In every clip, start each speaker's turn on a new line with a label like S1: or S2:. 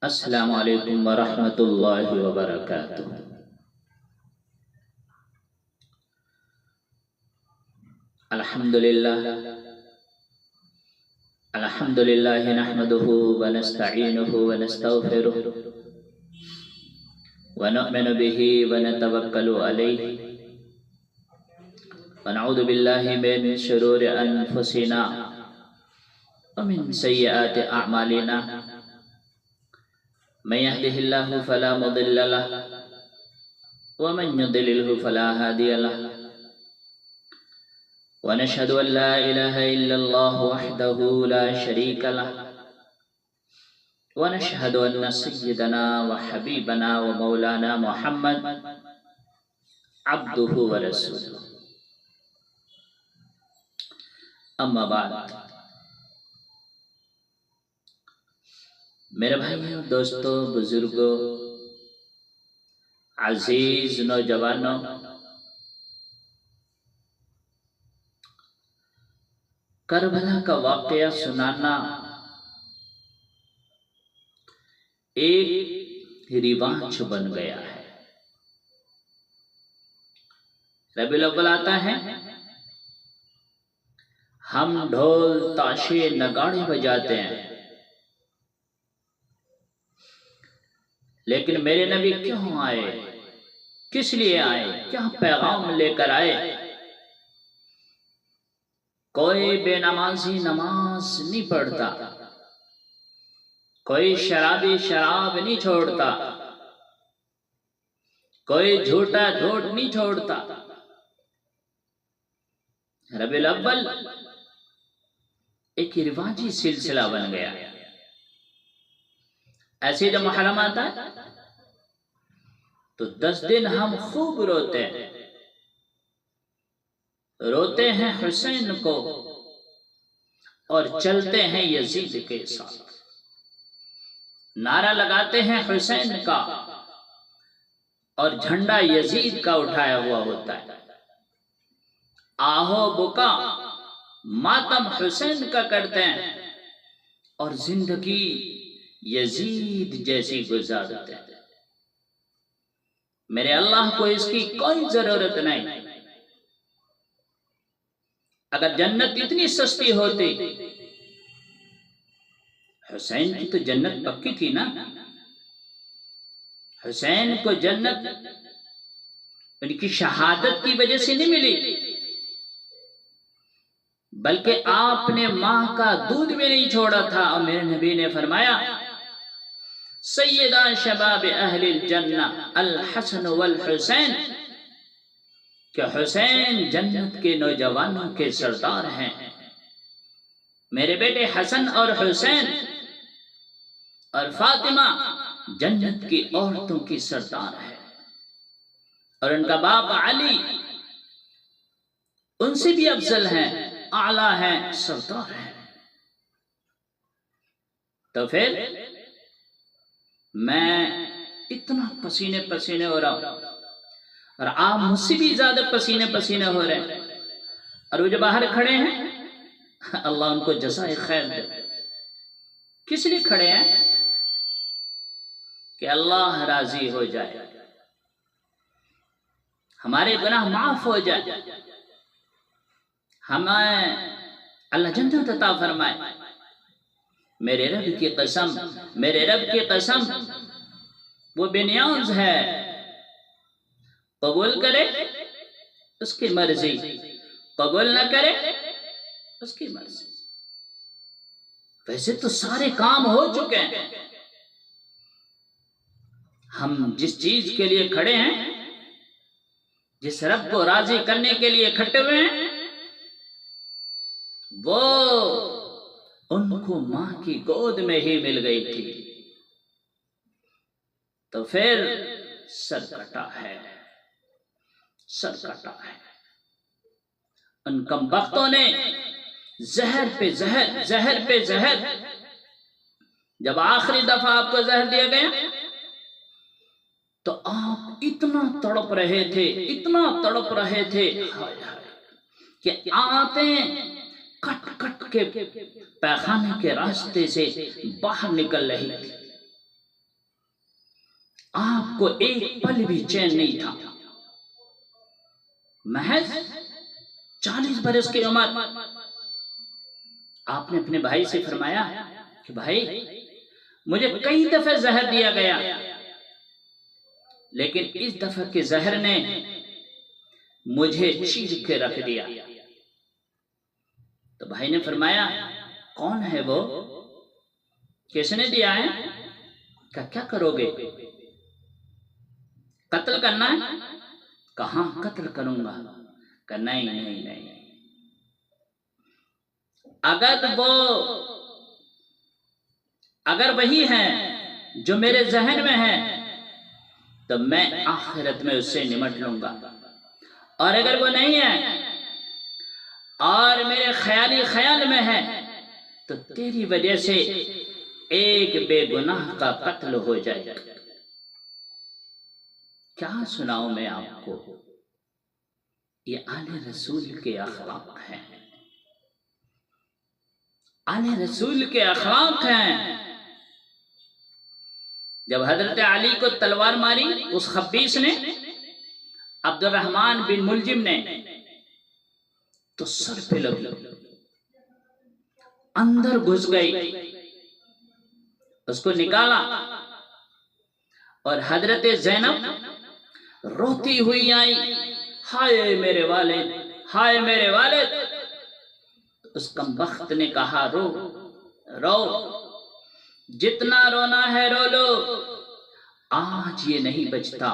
S1: السلام علیکم ورحمۃ اللہ وبرکاتہ۔ الحمد للہ نحمده ونستعینه ونستغفره ونؤمن به ونتوکل علیہ ونعوذ باللہ من شرور انفسنا ومن سیئات اعمالنا من يهده الله فلا مضل له ومن يضلله فلا هادي له ونشهد أن لا إله إلا الله وحده لا شريك له ونشهد أن سيدنا وحبيبنا ومولانا محمد عبده ورسوله أما بعد۔ میرے بھائیوں، دوستوں، بزرگوں، عزیز نوجوانوں، کربلا کا واقعہ سنانا ایک رواج بن گیا ہے۔ ربیع الاول آتا ہے، ہم ڈھول تاشے نگاڑے بجاتے ہیں، لیکن میرے نبی کیوں آئے؟ کس لیے آئے؟ کیا پیغام لے کر آئے؟ کوئی بے نمازی نماز نہیں پڑھتا، کوئی شرابی شراب نہیں چھوڑتا، کوئی جھوٹا جھوٹ نہیں چھوڑتا۔ ربیع الاول ایک رواجی سلسلہ بن گیا۔ ایسے جب محرم آتا ہے تو 10 دن ہم خوب روتے ہیں حسین کو اور چلتے ہیں یزید کے ساتھ، نعرہ لگاتے ہیں حسین کا اور جھنڈا یزید کا اٹھایا ہوا ہوتا ہے۔ آہو بکا ماتم حسین کا کرتے ہیں اور زندگی یزید جیسی گزارتے ہیں۔ میرے اللہ کو اس کی کوئی ضرورت نہیں۔ اگر جنت اتنی سستی ہوتی، حسین کی تو جنت پکی تھی نا۔ حسین کو جنت ان کی شہادت کی وجہ سے نہیں ملی، بلکہ آپ نے ماں کا دودھ بھی نہیں چھوڑا تھا۔ اور میرے نبی نے فرمایا، سیدہ شباب اہل الجنہ الحسن والحسین، کہ حسین جنت کے نوجوانوں کے سردار ہیں۔ میرے بیٹے حسن اور حسین اور فاطمہ جنت کی عورتوں کی سردار ہے، اور ان کا باپ علی ان سے بھی افضل ہیں، اعلیٰ ہیں، سردار ہیں۔ تو پھر میں اتنا پسینے پسینے ہو رہا ہوں اور آپ مجھ سے بھی زیادہ پسینے پسینے ہو رہے ہیں، اور وہ جو باہر کھڑے ہیں اللہ ان کو جزائے خیر دے۔ کس لیے کھڑے ہیں؟ کہ اللہ راضی ہو جائے، ہمارے گناہ معاف ہو جائے، ہمیں اللہ جنت عطا فرمائے۔ میرے رب کی قسم، میرے رب کی قسم، وہ بے نیاز ہے، قبول کرے اس کی مرضی، قبول نہ کرے اس کی مرضی۔ ویسے تو سارے کام ہو چکے ہیں، ہم جس چیز کے لیے کھڑے ہیں، جس رب کو راضی کرنے کے لیے کھٹے ہوئے ہیں، وہ ان کو ماں کی گود میں ہی مل گئی تھی۔ تو پھر سر کٹا ہے، سر کٹا ہے۔ ان کم بختوں نے زہر پہ زہر، زہر پہ زہر، جب آخری دفعہ آپ کو زہر دیا گیا تو آپ اتنا تڑپ رہے تھے، اتنا تڑپ رہے تھے کہ آنتیں کٹ کٹ کے پیخانے کے راستے سے باہر نکل رہی تھی۔ آپ کو ایک پل بھی چین نہیں تھا. محض 40 برس کی عمر. آپ نے اپنے بھائی سے فرمایا کہ بھائی مجھے کئی دفعہ زہر دیا گیا، لیکن اس دفعہ کے زہر نے مجھے چیر کے رکھ دیا. تو بھائی نے فرمایا کون ہے وہ، کس نے دیا ہے، کیا کرو گے، قتل کرنا ہے؟ کہاں قتل کروں گا. کہ نہیں، اگر وہی ہے جو میرے ذہن میں ہے تو میں آخرت میں اس سے نمٹ لوں گا، اور اگر وہ نہیں ہے اور میرے خیال میں ہے تو تیری وجہ سے ایک بے گناہ کا قتل ہو جائے گا. کیا سناؤں میں آپ کو، یہ آل رسول کے اخلاق ہیں، آل رسول کے اخلاق ہیں. جب حضرت علی کو تلوار ماری اس خبیث نے، عبد الرحمن بن ملجم نے، تو سر پہ لگی، اندر گھس گئی، اس کو نکالا، اور حضرت زینب روتی ہوئی آئی، ہائے میرے والد، ہائے میرے والد. اس کمبخت نے کہا رو، جتنا رونا ہے رو لو، آج یہ نہیں بچتا،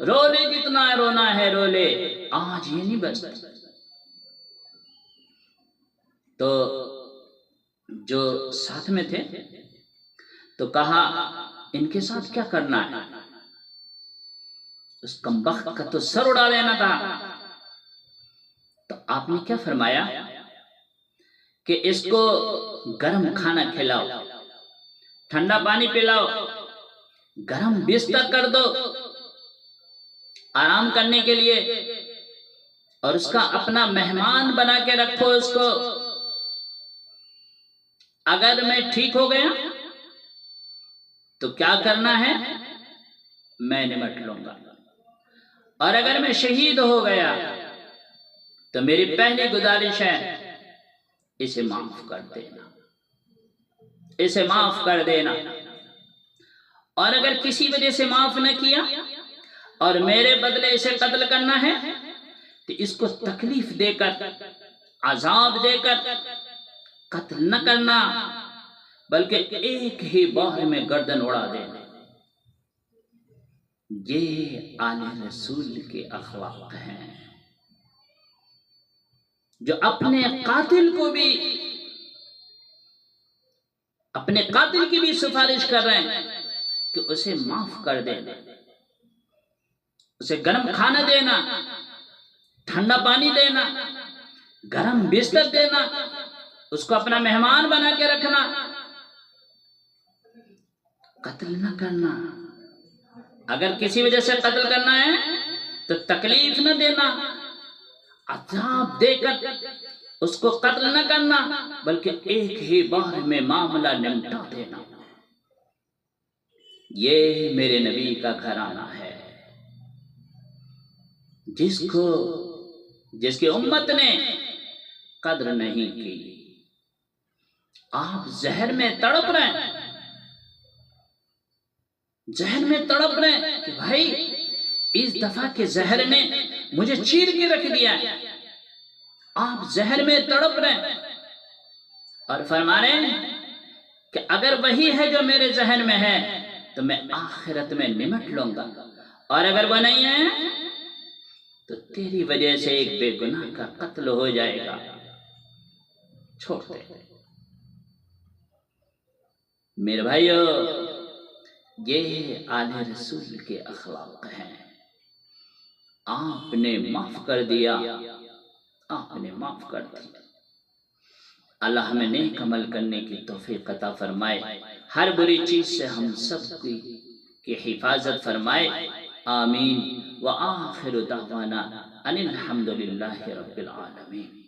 S1: رو لے جتنا رونا ہے رو لے، آج یہ نہیں بچتا. تو جو ساتھ میں تھے تو کہا ان کے ساتھ کیا کرنا ہے، اس کمبخت کا تو سر اڑا لینا تھا. تو آپ نے کیا فرمایا کہ اس کو گرم کھانا کھلاؤ، ٹھنڈا پانی پلاؤ، گرم بستر کر دو آرام کرنے کے لیے، اور اس کا اپنا مہمان بنا کے رکھو اس کو. اگر میں ٹھیک ہو گیا تو کیا کرنا ہے میں نمٹ لوں گا، اور اگر میں شہید ہو گیا تو میری پہلی گزارش ہے اسے معاف کر دینا، اور اگر کسی وجہ سے معاف نہ کیا اور میرے بدلے اسے قتل کرنا ہے تو اس کو تکلیف دے کر، عذاب دے کر قتل نہ کرنا، بلکہ ایک ہی بار میں گردن اڑا دینا. یہ آل رسول کے اخلاق ہیں جو اپنے قاتل کی بھی سفارش کر رہے ہیں کہ اسے معاف کر دینا، اسے گرم کھانا دینا، ٹھنڈا پانی دینا، گرم بستر دینا، اس کو اپنا مہمان بنا کے رکھنا، قتل نہ کرنا. اگر کسی وجہ سے قتل کرنا ہے تو تکلیف نہ دینا، عذاب دے کر اس کو قتل نہ کرنا، بلکہ ایک ہی بار میں معاملہ نمٹا دینا. یہ میرے نبی کا گھرانہ ہے جس کی امت نے قدر نہیں کی. آپ ذہن میں تڑپ رہے ہیں کہ بھائی اس دفعہ کے زہر نے مجھے چیر کے رکھ دیا ہے. آپ ذہن میں تڑپ رہے ہیں اور فرما رہے ہیں کہ اگر وہی ہے جو میرے ذہن میں ہے تو میں آخرت میں نمٹ لوں گا، اور اگر وہ نہیں ہے تو تیری وجہ سے ایک بے گناہ کا قتل ہو جائے گا. چھوڑ دے میرے بھائیو، یہ آل رسول کے اخلاق ہیں. آپ نے معاف کر دیا، اللہ ہمیں نیک عمل کرنے کی توفیق عطا فرمائے، ہر بری چیز سے ہم سب کی حفاظت فرمائے. آمین. وآخر دعوانا ان الحمد للہ رب العالمین.